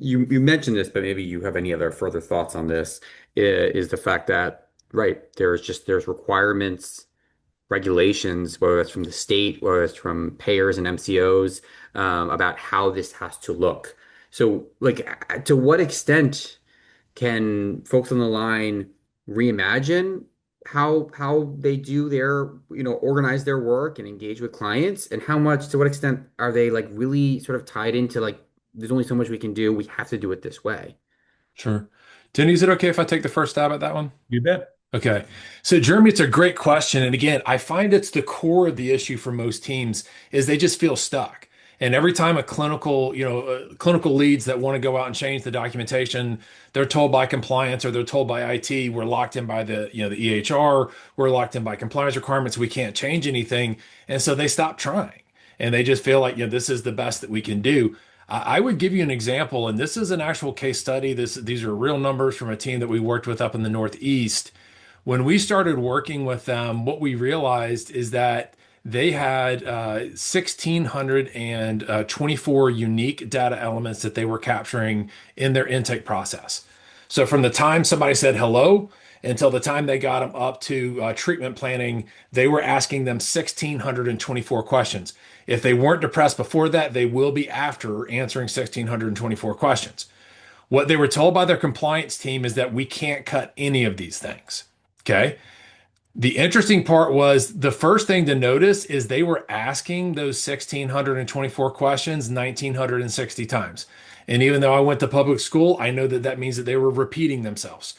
you mentioned this, but maybe you have any other further thoughts on this, is the fact that, right, there's requirements, regulations, whether it's from the state, whether it's from payers and MCOs, about how this has to look. So, like, to what extent can folks on the line reimagine how they do their, organize their work and engage with clients, and how much, to what extent are they like really sort of tied into like there's only so much we can do, we have to do it this way? Sure. Denny, is it okay if I take the first stab at that one? You bet. Okay. So Jeremy, it's a great question. And again, I find it's the core of the issue for most teams is they just feel stuck. And every time a clinical leads that want to go out and change the documentation, they're told by compliance or they're told by IT, we're locked in by the EHR, we're locked in by compliance requirements, we can't change anything. And so they stop trying and they just feel like, this is the best that we can do. I would give you an example, and this is an actual case study. These are real numbers from a team that we worked with up in the Northeast. When we started working with them, what we realized is that they had 1,624 unique data elements that they were capturing in their intake process. So from the time somebody said hello until the time they got them up to treatment planning, they were asking them 1,624 questions. If they weren't depressed before that, they will be after answering 1,624 questions. What they were told by their compliance team is that we can't cut any of these things. Okay. The interesting part was the first thing to notice is they were asking those 1,624 questions 1,960 times. And even though I went to public school, I know that that means that they were repeating themselves.